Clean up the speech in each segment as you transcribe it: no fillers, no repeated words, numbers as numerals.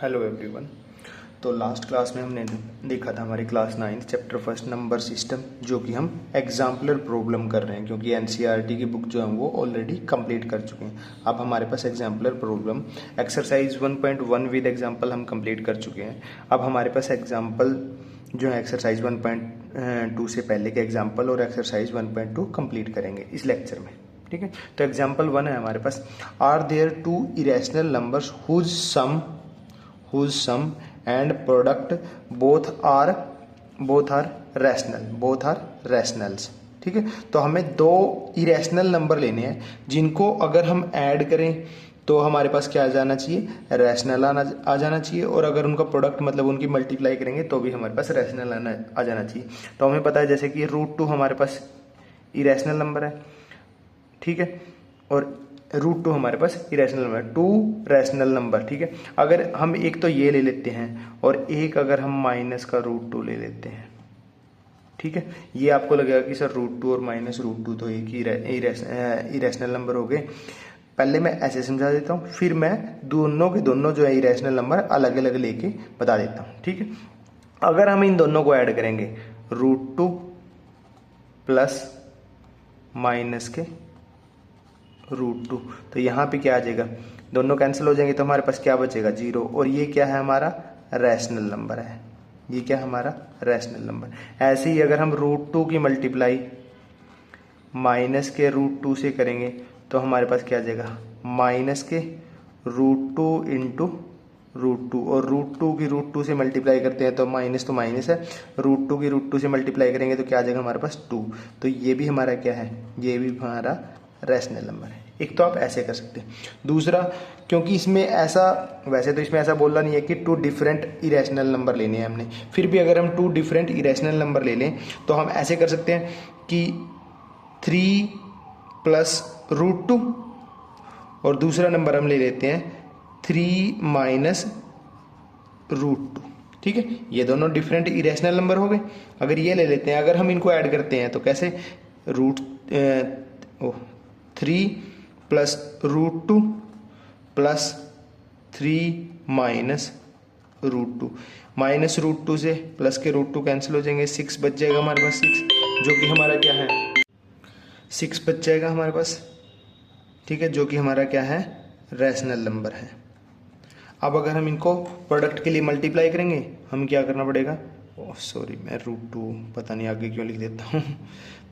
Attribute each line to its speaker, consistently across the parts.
Speaker 1: Hello everyone. तो last class में हमने देखा था हमारी class 9 chapter first number system, जो कि हम एग्जाम्पलर प्रॉब्लम कर रहे हैं क्योंकि एनसीईआरटी की बुक जो है वो ऑलरेडी कंप्लीट कर चुके हैं। अब हमारे पास exemplar problem exercise 1.1 with example हम कंप्लीट कर चुके हैं। अब हमारे पास एग्जाम्पल जो है एक्सरसाइज 1.2 से पहले के एग्जाम्पल और एक्सरसाइज 1.2 कंप्लीट करेंगे इस लेक्चर में। ठीक है, तो एग्जाम्पल 1 है हमारे पास, are there two irrational numbers whose sum and product both are rationals। ठीक है, तो हमें दो इरेशनल नंबर लेने हैं जिनको अगर हम ऐड करें तो हमारे पास क्या आ जाना चाहिए, रैशनल आ जाना चाहिए, और अगर उनका प्रोडक्ट मतलब उनकी मल्टीप्लाई करेंगे तो भी हमारे पास रैशनल आ जाना चाहिए। तो हमें पता है जैसे कि √2 हमारे पास इरेशनल नंबर है, ठीक है, और √2 हमारे पास इरेशनल नंबर, 2 रैशनल नंबर। ठीक है, अगर हम एक तो ये ले लेते हैं और एक अगर हम माइनस का √2 ले लेते हैं, ठीक है, ये आपको लगेगा कि सर √2 और -√2 तो एक ही इरेशनल नंबर हो गए। पहले मैं ऐसे समझा देता हूँ, फिर मैं दोनों के दोनों जो है इरेशनल नंबर अलग अलग लेके बता देता हूँ। ठीक है, अगर हम इन दोनों को ऐड करेंगे √2 प्लस माइनस के √2, तो यहाँ पे क्या आ जाएगा, दोनों कैंसिल हो जाएंगे तो हमारे पास क्या बचेगा, 0। और ये क्या है, हमारा रैशनल नंबर है, ये क्या है, हमारा रैशनल नंबर। ऐसे ही अगर हम √2 की मल्टीप्लाई माइनस के √2 से करेंगे तो हमारे पास क्या आ जाएगा, माइनस के √2 इंटू √2, और √2 की √2 से मल्टीप्लाई करते हैं तो माइनस है, √2 की √2 से मल्टीप्लाई करेंगे तो क्या आ जाएगा हमारे पास 2। तो ये भी हमारा क्या है, ये भी हमारा रैशनल नंबर है। एक तो आप ऐसे कर सकते हैं, दूसरा क्योंकि इसमें ऐसा, वैसे तो इसमें ऐसा बोलना नहीं है कि 2 डिफरेंट इरेशनल नंबर लेने हैं हमने, फिर भी अगर हम 2 डिफरेंट इरेशनल नंबर ले लें तो हम ऐसे कर सकते हैं कि 3 प्लस √2, और दूसरा नंबर हम ले लेते हैं 3 माइनस √2। ठीक है, ये दोनों डिफरेंट इरेशनल नंबर हो गए। अगर ये ले लेते हैं, अगर हम इनको ऐड करते हैं तो कैसे, 3 प्लस √2 प्लस 3 माइनस √2, माइनस √2 से प्लस के √2 कैंसिल हो जाएंगे, 6 बच जाएगा हमारे पास, 6 जो कि हमारा क्या है, 6 बच जाएगा हमारे पास। ठीक है, जो कि हमारा क्या है, रैशनल नंबर है। अब अगर हम इनको प्रोडक्ट के लिए मल्टीप्लाई करेंगे, हमें क्या करना पड़ेगा, सॉरी मैं √2 पता नहीं आगे क्यों लिख देता हूँ।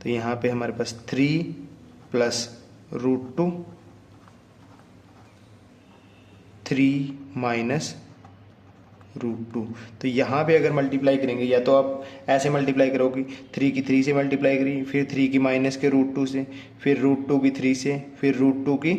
Speaker 1: तो यहाँ पे हमारे पास 3 प्लस √2 3 माइनस √2, तो यहाँ पे अगर मल्टीप्लाई करेंगे, या तो आप ऐसे मल्टीप्लाई करोगे, 3 की 3 से मल्टीप्लाई करी, फिर 3 की माइनस के √2 से, फिर √2 की 3 से, फिर √2 की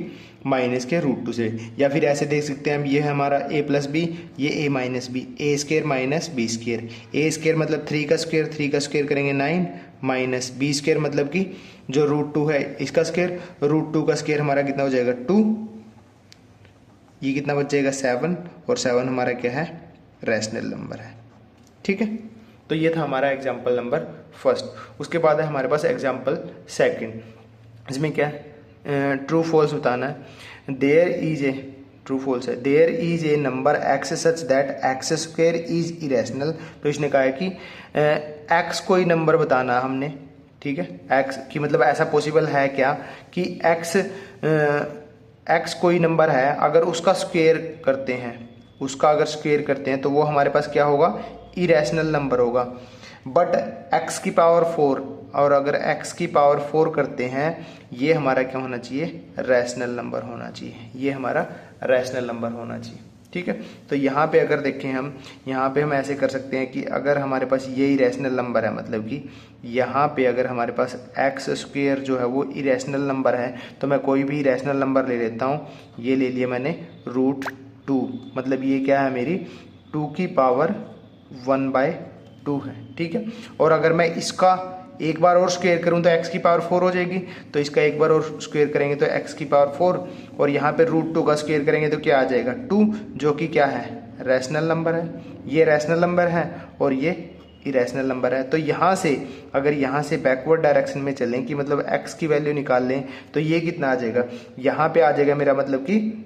Speaker 1: माइनस के √2 से, या फिर ऐसे देख सकते हैं हम, ये है हमारा a प्लस बी, ये a माइनस बी, ए स्क्र माइनस बी स्क्र, ए स्क्र मतलब 3 का स्क्र, 3 का स्क्र करेंगे 9, माइनस बी स्क्र मतलब कि जो √2 है इसका स्क्र, √2 का स्क्र हमारा कितना हो जाएगा 2, ये कितना बच जाएगा 7, और 7 हमारा क्या है, रैशनल नंबर है। ठीक है, तो ये था हमारा एग्जाम्पल नंबर फर्स्ट। उसके बाद है हमारे पास एग्जाम्पल सेकंड, इसमें क्या है, ट्रू फॉल्स बताना है। There is a, true false है, there is a number X such that X square is irrational. तो इसने कहा है कि एक्स कोई नंबर बताना है हमने, ठीक है, एक्स की मतलब ऐसा पॉसिबल है क्या कि एक्स कोई नंबर है, अगर उसका स्क्वायर करते हैं, उसका अगर स्क्वायर करते हैं तो वो हमारे पास क्या होगा, इरेशनल नंबर होगा। बट x की पावर 4, और अगर x की पावर 4 करते हैं, ये हमारा क्या होना चाहिए, रैशनल नंबर होना चाहिए, ये हमारा रैशनल नंबर होना चाहिए। ठीक है, तो यहाँ पे अगर देखें हम, यहाँ पे हम ऐसे कर सकते हैं कि अगर हमारे पास ये इरेशनल नंबर है, मतलब कि यहाँ पे अगर हमारे पास एक्स स्क्वायर जो है वो इरेशनल नंबर है, तो मैं कोई भी इरेशनल नंबर ले लेता हूँ। ये ले लिया मैंने √2, मतलब ये क्या है, मेरी 2 की पावर 1/2 है। ठीक है, और अगर मैं इसका एक बार और स्क्वायर करूं तो x की पावर 4 हो जाएगी, तो इसका एक बार और स्क्वायर करेंगे तो x की पावर 4, और यहाँ पे √2 का स्क्वायर करेंगे तो क्या आ जाएगा 2, जो कि क्या है, रैशनल नंबर है। ये रैशनल नंबर है और ये इरेशनल नंबर है। तो यहाँ से अगर यहाँ से बैकवर्ड डायरेक्शन में चलें कि मतलब x की वैल्यू निकाल लें, तो ये कितना आ जाएगा, यहाँ पे आ जाएगा मेरा मतलब कि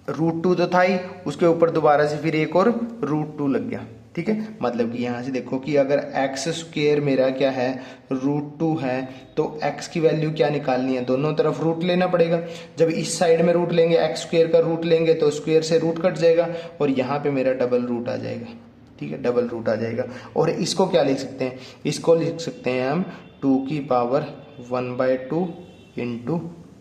Speaker 1: √2 तो था ही, उसके ऊपर दोबारा से फिर एक और √2 लग गया। ठीक है, मतलब कि यहाँ से देखो कि अगर एक्स स्क्वेयर मेरा क्या है √2 है, तो एक्स की वैल्यू क्या निकालनी है, दोनों तरफ रूट लेना पड़ेगा। जब इस साइड में रूट लेंगे, एक्स स्क्वेयर का रूट लेंगे तो स्क्वेयर से रूट कट जाएगा और यहाँ पे मेरा डबल रूट आ जाएगा। ठीक है, डबल रूट आ जाएगा। और इसको क्या लिख सकते हैं, इसको लिख सकते हैं हम 2 की पावर 1/2 इंटू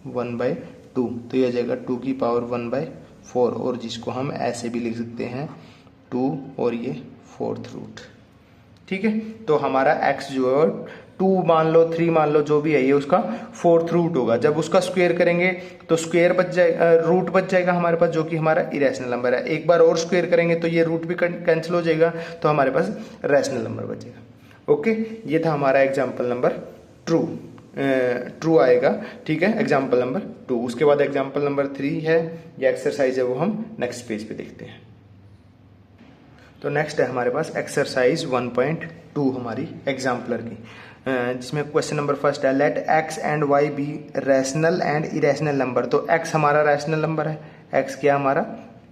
Speaker 1: 1/2, तो ये आ जाएगा 2 की पावर 1/4, और जिसको हम ऐसे भी लिख सकते हैं 2 और ये 4th रूट। ठीक है, तो हमारा x जो है 2 मान लो 3 मान लो जो भी है, ये उसका 4th रूट होगा। जब उसका स्क्वायर करेंगे तो स्क्वायर बच जाएगा, रूट बच जाएगा हमारे पास, जो कि हमारा इरेशनल नंबर है। एक बार और स्क्वायर करेंगे तो ये रूट भी कैंसिल हो जाएगा, तो हमारे पास रैशनल नंबर बचेगा। ओके, ये था हमारा एग्जाम्पल नंबर ट्रू आएगा। ठीक है, एग्जाम्पल नंबर 2। उसके बाद एग्जाम्पल नंबर 3 है, ये एक्सरसाइज है, वो हम नेक्स्ट पेज पे देखते हैं। तो नेक्स्ट है हमारे पास एक्सरसाइज 1.2 हमारी एग्जाम्पलर की, जिसमें क्वेश्चन नंबर फर्स्ट है, let x and y be rational and irrational number. तो x हमारा रैशनल नंबर है, x क्या हमारा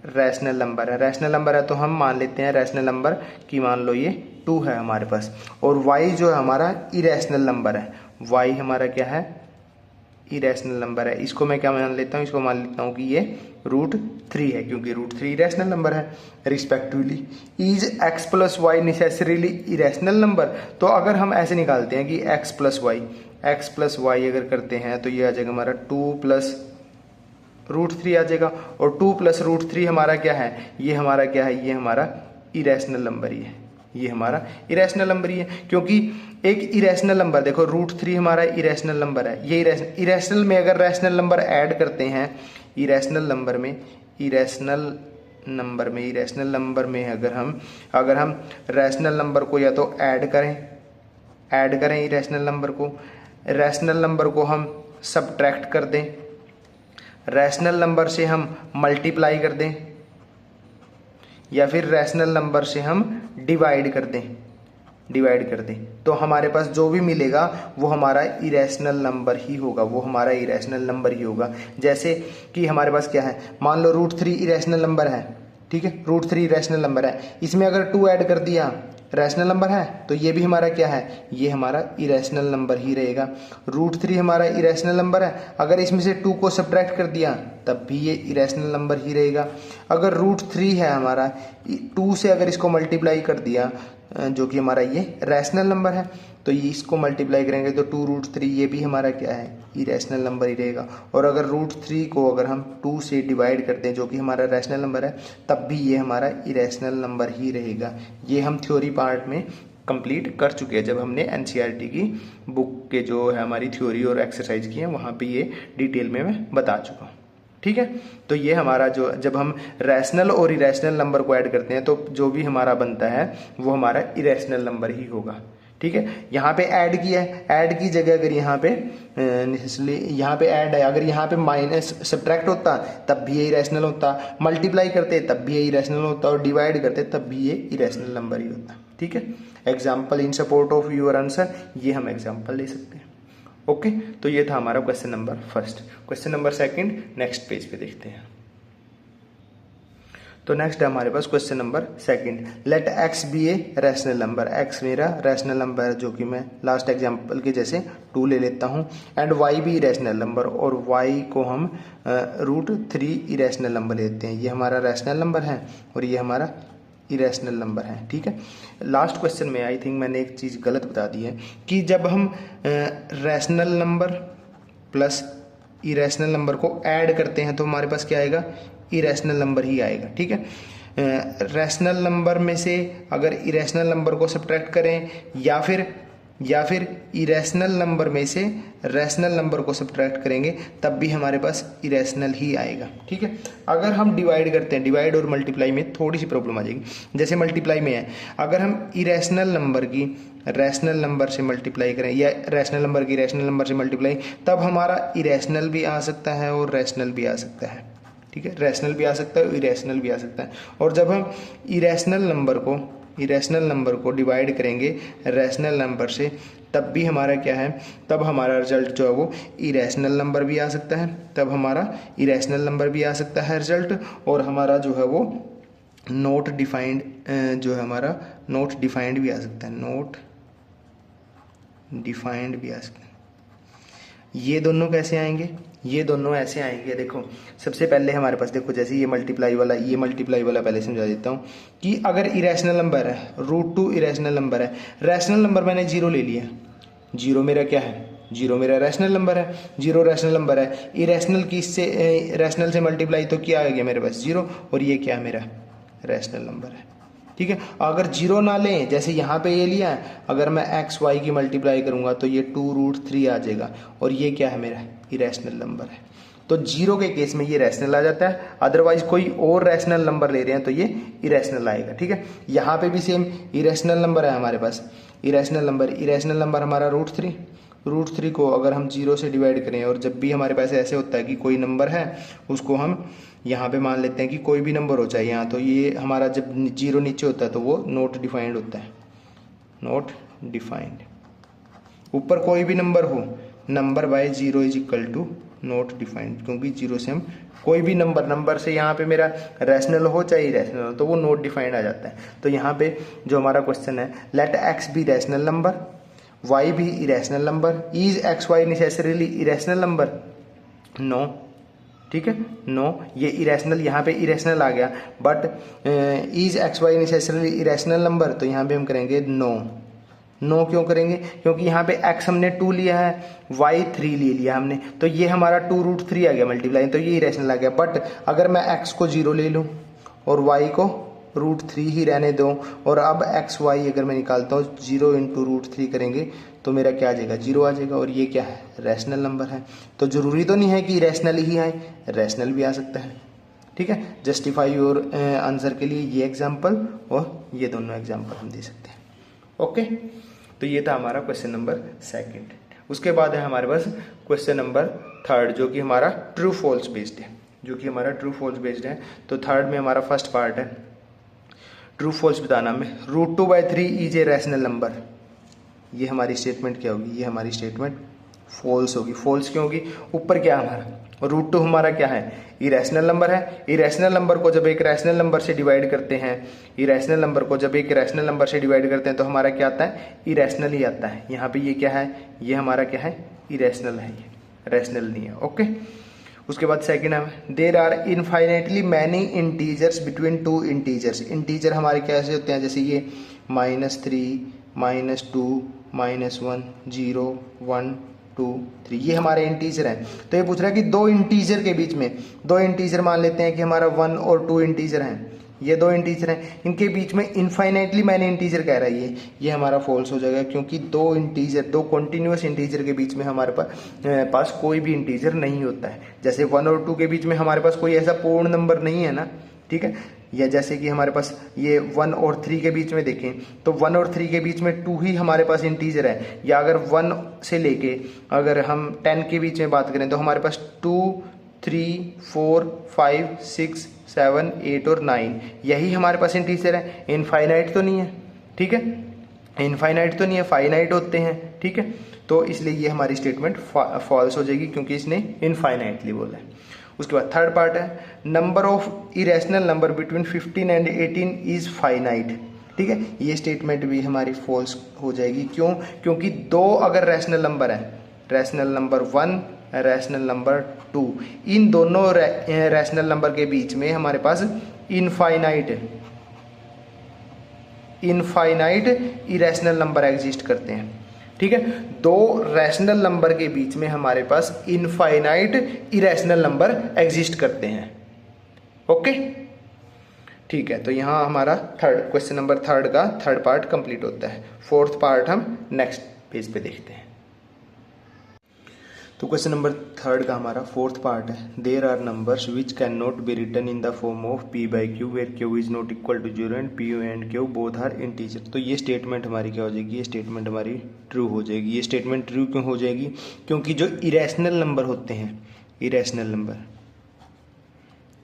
Speaker 1: रैशनल नंबर है, रैशनल नंबर है तो हम मान लेते हैं रैशनल नंबर की, मान लो ये 2 है हमारे पास। और y जो है हमारा इरेशनल नंबर है, y हमारा क्या है इरेशनल नंबर है। इसको मैं क्या मान लेता हूँ, इसको मान लेता हूँ कि ये √3 है, क्योंकि √3 इरेशनल नंबर है respectively. Is x plus Y necessarily irrational number. तो अगर हम ऐसे निकालते हैं कि x प्लस वाई अगर करते हैं तो ये आ जाएगा हमारा 2 प्लस √3 आ जाएगा। और 2 प्लस √3 हमारा क्या है, ये हमारा क्या है, ये हमारा इरेशनल नंबर ही है, ये हमारा इरेशनल नंबर ही है। क्योंकि एक इरेशनल नंबर देखो √3 हमारा इरेशनल नंबर है, ये इरेशनल में अगर रैशनल नंबर ऐड करते हैं, इरेशनल नंबर में अगर हम रैशनल नंबर को या तो ऐड करें इरेशनल नंबर को, रैशनल नंबर को हम सबट्रैक्ट कर दें, रैशनल नंबर से हम मल्टीप्लाई कर दें, या फिर रैशनल नंबर से हम डिवाइड कर दें, तो हमारे पास जो भी मिलेगा वो हमारा इरेशनल नंबर ही होगा, जैसे कि हमारे पास क्या है, मान लो √3 इरेशनल नंबर है। ठीक है, √3 इरेशनल नंबर है, इसमें अगर 2 ऐड कर दिया रैशनल नंबर है, तो ये भी हमारा क्या है, ये हमारा इरेशनल नंबर ही रहेगा। √3 हमारा इरेशनल नंबर है, अगर इसमें से 2 को सब्ट्रैक्ट कर दिया तब भी ये इरेशनल नंबर ही रहेगा। अगर √3 है हमारा, 2 से अगर इसको मल्टीप्लाई कर दिया, जो कि हमारा ये रैशनल नंबर है, तो ये इसको मल्टीप्लाई करेंगे तो 2√3, ये भी हमारा क्या है, इरेशनल नंबर ही रहेगा। और अगर √3 को अगर हम 2 से डिवाइड करते हैं, जो कि हमारा रैशनल नंबर है, तब भी ये हमारा इरेशनल नंबर ही रहेगा। ये हम थ्योरी पार्ट में कंप्लीट कर चुके हैं, जब हमने एनसीईआरटी की बुक के जो है हमारी थ्योरी और एक्सरसाइज की है, वहाँ पे ये डिटेल में मैं बता चुका हूँ। ठीक है, तो ये हमारा जो जब हम रैशनल और इरेशनल नंबर को ऐड करते हैं तो जो भी हमारा बनता है वो हमारा इरेशनल नंबर ही होगा। ठीक है, यहाँ पे ऐड किया है, ऐड की जगह अगर यहाँ पे ऐड है, अगर यहाँ पे माइनस सब्ट्रैक्ट होता तब भी ये इरेशनल होता, मल्टीप्लाई करते तब भी ये इरेशनल होता, और डिवाइड करते तब भी ये इरेशनल नंबर ही होता। ठीक है, example in support of your answer, ये हम एग्जाम्पल ले सकते हैं। ओके, तो ये था हमारा question number first. Question number second next page पे देखते हैं। तो नेक्स्ट है हमारे पास question number second, let x be a rational number. x मेरा रैशनल नंबर है, जो कि मैं लास्ट एग्जांपल के जैसे 2 ले लेता हूँ, एंड y भी रैशनल नंबर, और y को हम √3 इरेशनल नंबर लेते हैं। ये हमारा रैशनल नंबर है और ये हमारा इरेशनल नंबर है। ठीक है, लास्ट क्वेश्चन में आई थिंक मैंने एक चीज़ गलत बता दी है कि जब हम rational number plus irrational number को ऐड करते हैं तो हमारे पास क्या आएगा, इरेशनल नंबर ही आएगा। ठीक है, रैशनल नंबर में से अगर इरेशनल नंबर को सब्ट्रैक्ट करें, या फिर इरेशनल नंबर में से रैशनल नंबर को सब्ट्रैक्ट करेंगे, तब भी हमारे पास इरेशनल ही आएगा। ठीक है, अगर हम डिवाइड करते हैं, डिवाइड और मल्टीप्लाई में थोड़ी सी प्रॉब्लम आ जाएगी। जैसे मल्टीप्लाई में है, अगर हम इरेशनल नंबर की रैशनल नंबर से मल्टीप्लाई करें, या रैशनल नंबर की रैशनल नंबर से मल्टीप्लाई, तब हमारा इरेशनल भी आ सकता है और रैशनल भी आ सकता है। ठीक है, रैशनल भी आ सकता है, इरेशनल भी आ सकता है। और जब हम इरेशनल नंबर को डिवाइड करेंगे रैशनल नंबर से, तब भी हमारा क्या है, तब हमारा रिजल्ट जो है वो इरेशनल नंबर भी आ सकता है, तब हमारा इरेशनल नंबर भी आ सकता है रिजल्ट, और हमारा जो है वो नॉट डिफाइंड जो है हमारा नॉट डिफाइंड भी आ सकता है, नॉट डिफाइंड भी आ सकता है। ये दोनों कैसे आएंगे, ये दोनों ऐसे आएंगे, देखो सबसे पहले हमारे पास देखो जैसे ये मल्टीप्लाई वाला पहले समझा देता हूँ कि अगर इरेशनल नंबर है, √2 इरेशनल नंबर है, रैशनल नंबर मैंने जीरो ले लिया, जीरो मेरा क्या है, जीरो मेरा रैशनल नंबर है, जीरो रैशनल नंबर है, इरेशनल की इससे रैशनल से मल्टीप्लाई तो क्या आ गया मेरे पास जीरो, और ये क्या है मेरा रैशनल नंबर है, ठीक है। अगर जीरो ना लें, जैसे यहाँ पे ये लिया है, अगर मैं एक्स वाई की मल्टीप्लाई करूंगा तो ये 2√3 आ जाएगा, और ये क्या है मेरा इरेशनल नंबर है। तो जीरो के केस में ये रैशनल आ जाता है, अदरवाइज कोई और रैशनल नंबर ले रहे हैं तो ये इरेशनल आएगा, ठीक है। यहाँ पे भी सेम इरेशनल नंबर है हमारे पास, इरेशनल नंबर हमारा √3 को अगर हम जीरो से डिवाइड करें, और जब भी हमारे पास ऐसे होता है कि कोई नंबर है उसको हम यहाँ पे मान लेते हैं कि कोई भी नंबर हो, चाहे यहाँ, तो ये हमारा जब जीरो नीचे होता है तो वो नॉट डिफाइंड होता है, नॉट डिफाइंड। ऊपर कोई भी नंबर हो, number by zero is equal to not defined, क्योंकि जीरो से हम कोई भी नंबर से यहाँ पे मेरा रैशनल हो चाहे इरेशनल हो तो वो नॉट डिफाइंड आ जाता है। तो यहाँ पे जो हमारा क्वेश्चन है, let X be rational number, Y भी irrational number, is X Y necessarily irrational number, no, ठीक है, नो, ये इरेशनल, यहाँ पे इरेशनल आ गया, but is X Y necessarily irrational number, तो यहाँ पे हम करेंगे नो। नो क्यों करेंगे, क्योंकि यहाँ पे x हमने 2 लिया है, y 3 ले लिया हमने, तो ये हमारा 2√3 आ गया मल्टीप्लाई, तो ये इरेशनल आ गया। बट अगर मैं x को 0 ले लूँ और y को √3 ही रहने दूँ, और अब एक्स वाई अगर मैं निकालता हूँ 0 × √3 करेंगे तो मेरा क्या आ जाएगा, 0 आ जाएगा, और ये क्या है रैशनल नंबर है। तो जरूरी तो नहीं है कि रैशनल ही आए, रैशनल भी आ सकता है, ठीक है। जस्टिफाई योर आंसर के लिए ये एग्जाम्पल और ये दोनों एग्जाम्पल हम दे सकते हैं, ओके। तो ये था हमारा क्वेश्चन नंबर 2। उसके बाद है हमारे पास क्वेश्चन नंबर 3 जो कि हमारा ट्रू फॉल्स बेस्ड है, तो थर्ड में हमारा फर्स्ट पार्ट है ट्रू फॉल्स बताना में, √2/3 इज ए रैशनल नंबर। ये हमारी स्टेटमेंट क्या होगी, ये हमारी स्टेटमेंट फॉल्स होगी। फॉल्स क्यों होगी, ऊपर क्या हमारा √2 हमारा क्या है इरेशनल नंबर है, इरेशनल नंबर को जब एक रैशनल नंबर से डिवाइड करते हैं, इरेशनल नंबर को जब एक रैशनल नंबर से डिवाइड करते हैं तो हमारा क्या आता है इरेशनल ही आता है। यहाँ पे ये क्या है, ये हमारा क्या है इरेशनल है, ये रैशनल नहीं है, ओके। उसके बाद सेकंड है there are infinitely many integers between two integers. Integer हमारे कैसे होते हैं, जैसे ये -3, -2, -1, 0, 1, 2, 3, ये हमारे इंटीजर हैं। तो ये पूछ रहा है कि दो इंटीजर के बीच में, दो इंटीजर मान लेते हैं कि हमारा 1 और 2 इंटीजर हैं, ये दो इंटीजर हैं, इनके बीच में इनफाइनाइटली मैनी इंटीजर कह रहा है, ये हमारा फॉल्स हो जाएगा, क्योंकि दो इंटीजर, दो कॉन्टिन्यूस इंटीजर के बीच में हमारे पास कोई भी इंटीजर नहीं होता है। जैसे 1 और 2 के बीच में हमारे पास कोई ऐसा पूर्ण नंबर नहीं है ना, ठीक है। या जैसे कि हमारे पास ये 1 और 3 के बीच में देखें तो 1 और 3 के बीच में 2 ही हमारे पास इंटीजर है। या अगर 1 से लेके अगर हम 10 के बीच में बात करें तो हमारे पास 2, 3, 4, 5, 6, 7, 8 और 9 यही हमारे पास इंटीजर है। इनफाइनाइट तो नहीं है, ठीक है, इनफाइनाइट तो नहीं है, फाइनाइट होते हैं, ठीक है। तो इसलिए ये हमारी स्टेटमेंट फॉल्स हो जाएगी, क्योंकि इसने इनफाइनाइटली बोला है। उसके बाद थर्ड पार्ट है number of irrational number between 15 and 18 is finite, ठीक है। ये स्टेटमेंट भी हमारी फॉल्स हो जाएगी, क्यों, क्योंकि दो अगर रैशनल नंबर है, रैशनल नंबर 1, रैशनल नंबर 2, इन दोनों रैशनल नंबर के बीच में हमारे पास इनफाइनाइट इरेशनल नंबर एग्जिस्ट करते हैं, ठीक है। दो रैशनल नंबर के बीच में हमारे पास इनफाइनाइट इरेशनल नंबर एग्जिस्ट करते हैं, ओके, ठीक है। तो यहां हमारा क्वेश्चन नंबर 3 का थर्ड पार्ट कंप्लीट होता है। फोर्थ पार्ट हम नेक्स्ट पेज पे देखते हैं। तो क्वेश्चन नंबर 3 का हमारा फोर्थ पार्ट है there are numbers which can not be written in the form of p/q where q is not equal to 0 and p and q both are integer. तो ये statement हमारी क्या हो जाएगी, ये स्टेटमेंट हमारी ट्रू हो जाएगी। ये स्टेटमेंट ट्रू क्यों हो जाएगी, क्योंकि जो इरेशनल नंबर होते हैं, इरेशनल नंबर,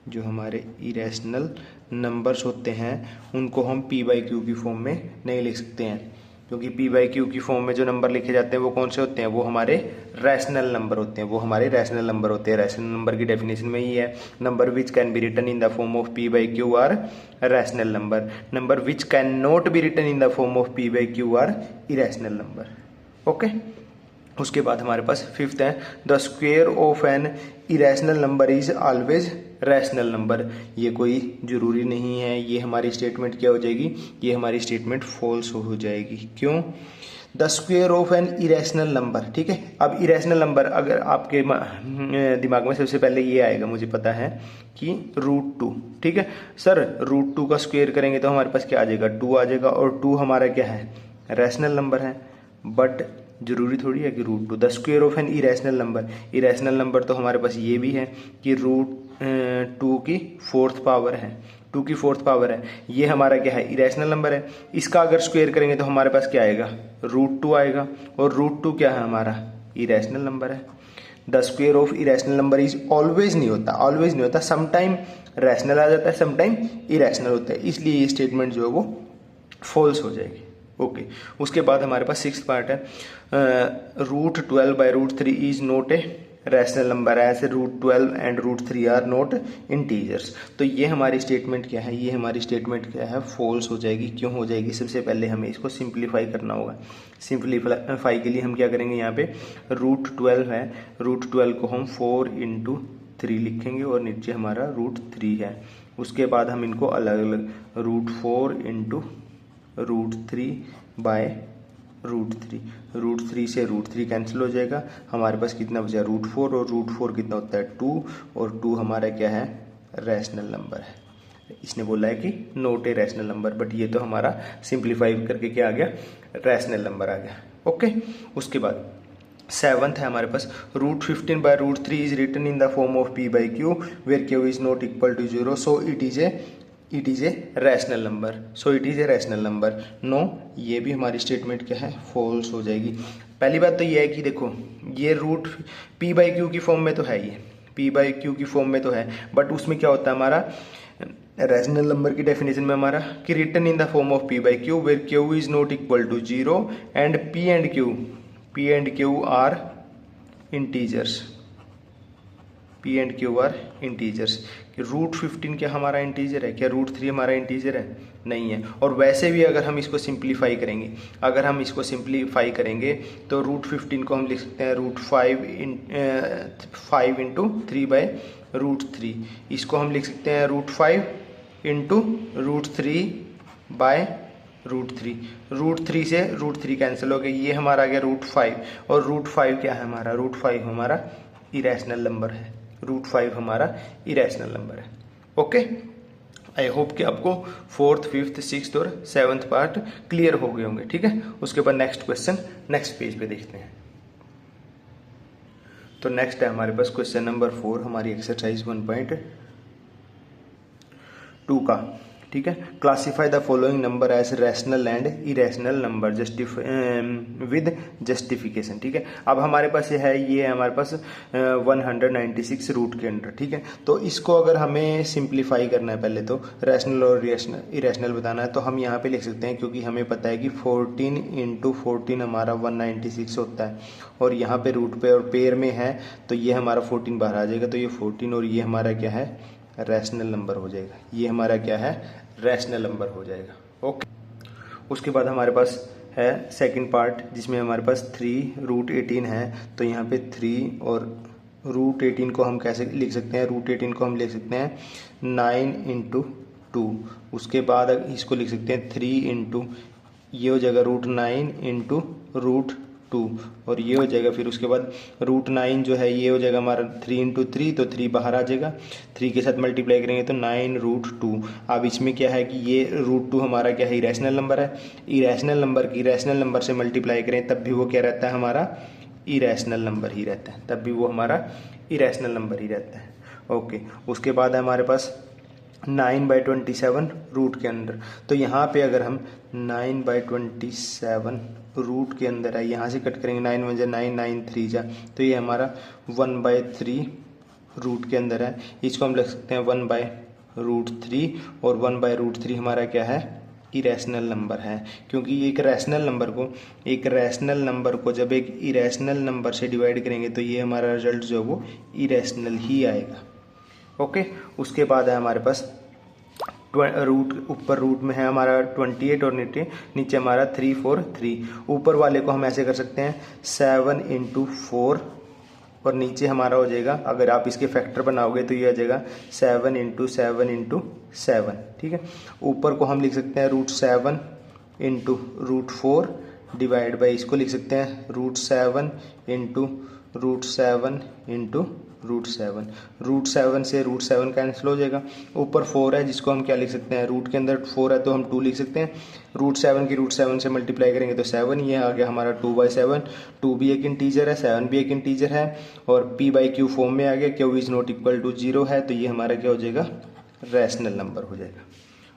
Speaker 1: जो हमारे इरेशनल नंबर्स होते हैं उनको हम p/q की फॉर्म में नहीं लिख सकते हैं। क्योंकि पी बाई क्यू की फॉर्म में जो नंबर लिखे जाते हैं वो कौन से होते हैं, वो हमारे रैशनल नंबर होते हैं, वो हमारे रैशनल नंबर होते हैं। रैशनल नंबर की डेफिनेशन में ही है, number which can be written in the form of P by Q are rational number, number which can not be written in the form of P by Q are irrational number. Okay, उसके बाद हमारे पास fifth है, the square of an irrational number is always rational number. ये कोई जरूरी नहीं है, ये हमारी स्टेटमेंट क्या हो जाएगी, ये हमारी स्टेटमेंट फॉल्स हो जाएगी। क्यों? The square of an irrational number, ठीक है। अब इरेशनल नंबर अगर आपके दिमाग में सबसे पहले ये आएगा, मुझे पता है कि √2, ठीक है सर, √2 का स्क्वेयर करेंगे तो हमारे पास क्या आ जाएगा, 2 आ जाएगा, और 2 हमारा क्या है, रैशनल नंबर है। बट जरूरी थोड़ी है कि √2, the square of an irrational number, irrational number तो हमारे पास ये भी है कि √2 की 4th पावर है, 2 की 4th पावर है, ये हमारा क्या है, इरेशनल नंबर है। इसका अगर स्क्वेयर करेंगे तो हमारे पास क्या आएगा, √2 आएगा, और √2 क्या है हमारा, इरेशनल नंबर है। The square of irrational number is always नहीं होता, ऑलवेज नहीं होता, समटाइम रैशनल आ जाता है, समटाइम इरेशनल होता है, इसलिए ये स्टेटमेंट जो है वो फॉल्स हो जाएगी। ओके, उसके बाद हमारे पास 6th पार्ट है, √12 by √3 is not a rational number as √12 and √3 are not integers. तो ये हमारी स्टेटमेंट क्या है, ये हमारी स्टेटमेंट क्या है, फॉल्स हो जाएगी। क्यों हो जाएगी, सबसे पहले हमें इसको सिंप्लीफाई करना होगा। सिंप्लीफाई के लिए हम क्या करेंगे, यहाँ पे √12 है, √12 को हम 4 × 3 लिखेंगे और नीचे हमारा √3 है। उसके बाद हम इनको अलग अलग √4 × √3 बाय √3, √3 से √3 कैंसिल हो जाएगा, हमारे पास कितना बचा, √4, और √4 कितना होता है, 2, और 2 हमारा क्या है, रैशनल नंबर है। इसने बोला है कि not a rational number, but ये तो हमारा सिंप्लीफाई करके क्या आ गया, रैशनल नंबर आ गया। ओके, उसके बाद 7th है हमारे पास, √15 by √3 is written in the form of p by q where q is not equal to 0, so it is a rational number, so it is a rational number. No, ये भी हमारी statement क्या है, false हो जाएगी। पहली बात तो ये है कि देखो, ये रूट p बाई क्यू की फॉर्म में तो है, ये p बाई क्यू की फॉर्म में तो है, बट उसमें क्या होता है हमारा रैशनल नंबर की डेफिनेशन में हमारा कि written in the form of p by Q where q is not equal to 0 and p and q are integers, p and q are integers. कि √15 क्या हमारा इंटीजर है, क्या √3 हमारा इंटीजर है, नहीं है। और वैसे भी अगर हम इसको सिंप्लीफाई करेंगे, अगर हम इसको सिंप्लीफाई करेंगे तो √15 को हम लिख सकते हैं √5 × 3 बाई √3, इसको हम लिख सकते हैं √5 × √3 बाय √3, √3 से √3 कैंसिल हो गया, ये हमारा आ गया √5, और √5 क्या है हमारा, √5 हमारा इरेशनल नंबर है, √5 हमारा इरेशनल नंबर है। ओके, आई होप कि आपको 4th, 5th, 6th और 7th पार्ट क्लियर हो गए होंगे, ठीक है। उसके बाद नेक्स्ट क्वेश्चन नेक्स्ट पेज पे देखते हैं। तो नेक्स्ट है हमारे पास क्वेश्चन नंबर 4, हमारी एक्सरसाइज 1.2 का, ठीक है। Classify the following number as rational and irrational number with justification, ठीक है। अब हमारे पास ये है हमारे पास 196 रूट के अंडर, ठीक है। तो इसको अगर हमें सिंप्लीफाई करना है, पहले तो रैशनल और इरेशनल बताना है, तो हम यहाँ पे लिख सकते हैं, क्योंकि हमें पता है कि 14 × 14 हमारा 196 होता है, और यहाँ पे रूट पे और पेयर में है, तो ये हमारा 14 बाहर आ जाएगा, तो ये 14 और ये हमारा क्या है, रैशनल नंबर हो जाएगा, ये हमारा क्या है, रैशनल नंबर हो जाएगा। ओके, उसके बाद हमारे पास है सेकंड पार्ट, जिसमें हमारे पास 3 √18 है, तो यहाँ पे 3 और √18 को हम कैसे लिख सकते हैं, √18 को हम लिख सकते हैं 9 × 2, उसके बाद इसको लिख सकते हैं 3 × ये हो जाएगा √9 × √2, और ये हो जाएगा, फिर उसके बाद √9 जो है ये हो जाएगा हमारा 3 × 3, तो 3 बाहर आ जाएगा, 3 के साथ मल्टीप्लाई करेंगे तो 9 √2। अब इसमें क्या है कि ये √2 हमारा क्या है, इरेशनल नंबर है, इरेशनल नंबर की इरेशनल नंबर से मल्टीप्लाई करें तब भी वो क्या रहता है, हमारा इरेशनल नंबर ही रहता है, तब भी वो हमारा इरेशनल नंबर ही रहता है। ओके, उसके बाद है हमारे पास 9/27 रूट के अंदर, तो यहाँ पे अगर हम 9/27 रूट के अंदर है, यहाँ से कट करेंगे 9 1 9 9 3 जा, तो ये हमारा 1/3 रूट के अंदर है, इसको हम लिख सकते हैं 1/√3, और 1/√3 हमारा क्या है, इरेशनल नंबर है, क्योंकि एक रैशनल नंबर को जब एक इरेशनल नंबर से डिवाइड करेंगे तो ये हमारा रिजल्ट जो है वो इरेशनल ही आएगा। ओके, उसके बाद है हमारे पास रूट, ऊपर रूट में है हमारा 28 और नीचे हमारा 343। ऊपर वाले को हम ऐसे कर सकते हैं 7 इंटू 4 और नीचे हमारा हो जाएगा, अगर आप इसके फैक्टर बनाओगे तो ये आ जाएगा 7 इंटू 7 इंटू 7। ठीक है, ऊपर को हम लिख सकते हैं √7 इंटू √4 डिवाइड बाई, इसको लिख सकते हैं √7 इंटू √7 इंटू √7। √7 से √7 कैंसिल हो जाएगा। ऊपर 4 है जिसको हम क्या लिख सकते हैं, रूट के अंदर 4 है तो हम 2 लिख सकते हैं। √7 की √7 से मल्टीप्लाई करेंगे तो 7, ये आ गया हमारा 2/7। 2 भी एक इंटीजर है, 7 भी एक इंटीजर है और p/q फॉर्म में आ गया, q is not equal to 0 है, तो ये हमारा क्या हो जाएगा, रैशनल नंबर हो जाएगा।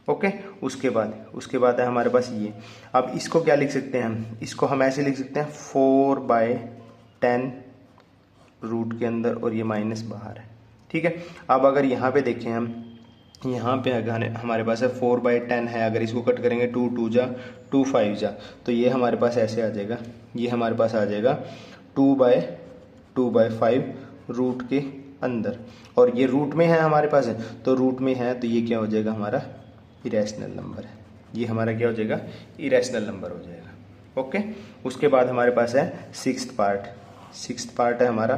Speaker 1: ओके, उसके बाद है हमारे पास ये। अब इसको क्या लिख सकते हैं हम, इसको हम ऐसे लिख सकते हैं 4/10 रूट के अंदर और ये माइनस बाहर है। ठीक है, अब अगर यहाँ पे देखें हम, यहाँ पे अगर हमारे पास है 4/10 है, अगर इसको कट करेंगे 2 2 जा 2 5 जा, तो ये हमारे पास ऐसे आ जाएगा, ये हमारे पास आ जाएगा 2/5 रूट के अंदर, और ये रूट में है हमारे पास है, तो रूट में है तो ये क्या हो जाएगा, हमारा इरेशनल नंबर है। ये हमारा क्या हो जाएगा, इरेशनल नंबर हो जाएगा। ओके, उसके बाद हमारे पास है सिक्स्थ पार्ट है हमारा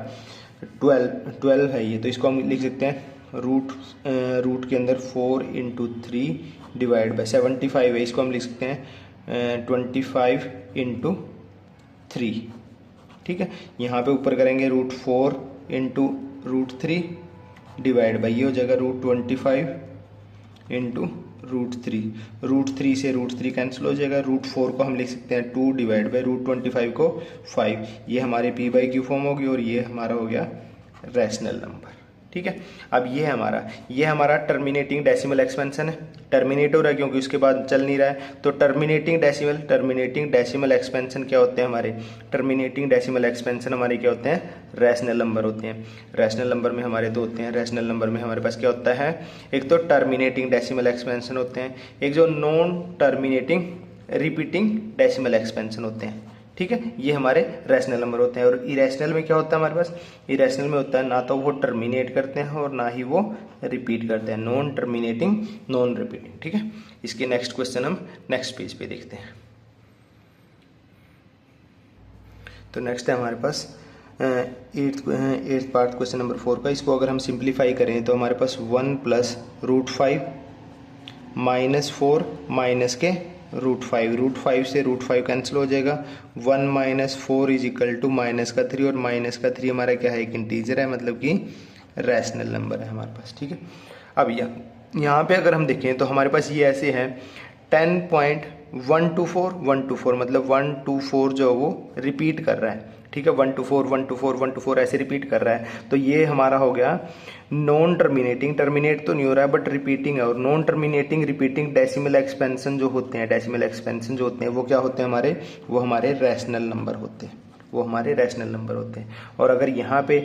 Speaker 1: 12 है ये, तो इसको हम लिख सकते हैं रूट के अंदर 4 इंटू 3 डिवाइड बाई 75 है, इसको हम लिख सकते हैं 25 इंटू 3। ठीक है, यहाँ पे ऊपर करेंगे √4 इंटू √3 डिवाइड बाई, ये हो जाएगा √25 इंटू √3 से √3 कैंसिल हो जाएगा। √4 को हम लिख सकते हैं 2 डिवाइड बाई √25 को 5, ये हमारे p/q फॉर्म होगी और ये हमारा हो गया रैशनल नंबर। ठीक है, अब ये हमारा टर्मिनेटिंग डेसिमल एक्सपेंशन है, टर्मिनेट हो रहा है क्योंकि उसके बाद चल नहीं रहा है, तो टर्मिनेटिंग डेसिमल एक्सपेंशन क्या होते हैं हमारे, टर्मिनेटिंग डेसिमल एक्सपेंशन हमारे क्या होते हैं, रैशनल नंबर होते हैं। रैशनल नंबर में हमारे दो होते हैं, रैशनल नंबर में हमारे पास क्या होता है, एक तो टर्मिनेटिंग डेसिमल एक्सपेंशन होते हैं, एक जो non terminating repeating decimal expansion होते हैं। ठीक है, ये हमारे रैशनल नंबर होते हैं। और इरेशनल में क्या होता है हमारे पास, इरेशनल में होता है ना तो वो टर्मिनेट करते हैं और ना ही वो रिपीट करते हैं, नॉन टर्मिनेटिंग नॉन रिपीटिंग। ठीक है, इसके नेक्स्ट क्वेश्चन हम नेक्स्ट पेज पे देखते हैं। तो नेक्स्ट है हमारे पास 8th पार्ट क्वेश्चन नंबर 4 का। इसको अगर हम सिंप्लीफाई करें तो हमारे पास 1 प्लस √5 माइनस 4 माइनस के √5 से √5 कैंसिल हो जाएगा। 1 minus 4 is equal to minus का 3, और माइनस का 3 हमारा क्या है, एक इंटीजर है, मतलब कि रैशनल नंबर है हमारे पास। ठीक है, अब यहाँ पे अगर हम देखें तो हमारे पास ये ऐसे है 10.124 मतलब 1 2 4 जो वो रिपीट कर रहा है। ठीक है, 1 2 4 1 2 4 1 2 4 ऐसे रिपीट कर रहा है, तो ये हमारा हो गया नॉन टर्मिनेटिंग, टर्मिनेट तो नहीं हो रहा है बट रिपीटिंग है, और non terminating repeating decimal expansion जो होते हैं, डेसिमल एक्सपेंशन जो होते हैं वो क्या होते हैं हमारे, वो हमारे रैशनल नंबर होते हैं, वो हमारे रैशनल नंबर होते हैं। और अगर यहाँ पे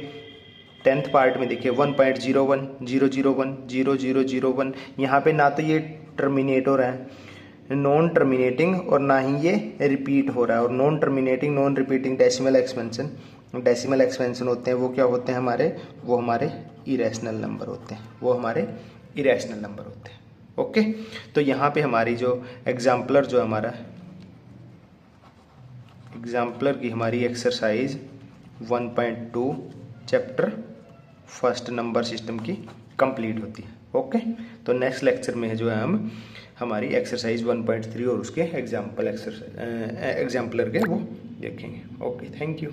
Speaker 1: 10th पार्ट में देखिए 1.01 001 0001, यहाँ पे ना तो ये टर्मिनेट हो रहा है नॉन टर्मिनेटिंग और ना ही ये रिपीट हो रहा है, और non terminating non repeating decimal expansion होते हैं, वो क्या होते हैं हमारे, वो हमारे इरेशनल नंबर होते हैं, वो हमारे इरेशनल नंबर होते हैं। ओके, तो यहाँ पे हमारी जो एग्जाम्पलर जो हमारा एग्जाम्पलर की हमारी exercise 1.2 chapter first number system की कंप्लीट होती है। ओके, तो नेक्स्ट लेक्चर में जो है हम हमारी एक्सरसाइज 1.3 और उसके एग्जाम्पलर के वो देखेंगे। Okay, thank you.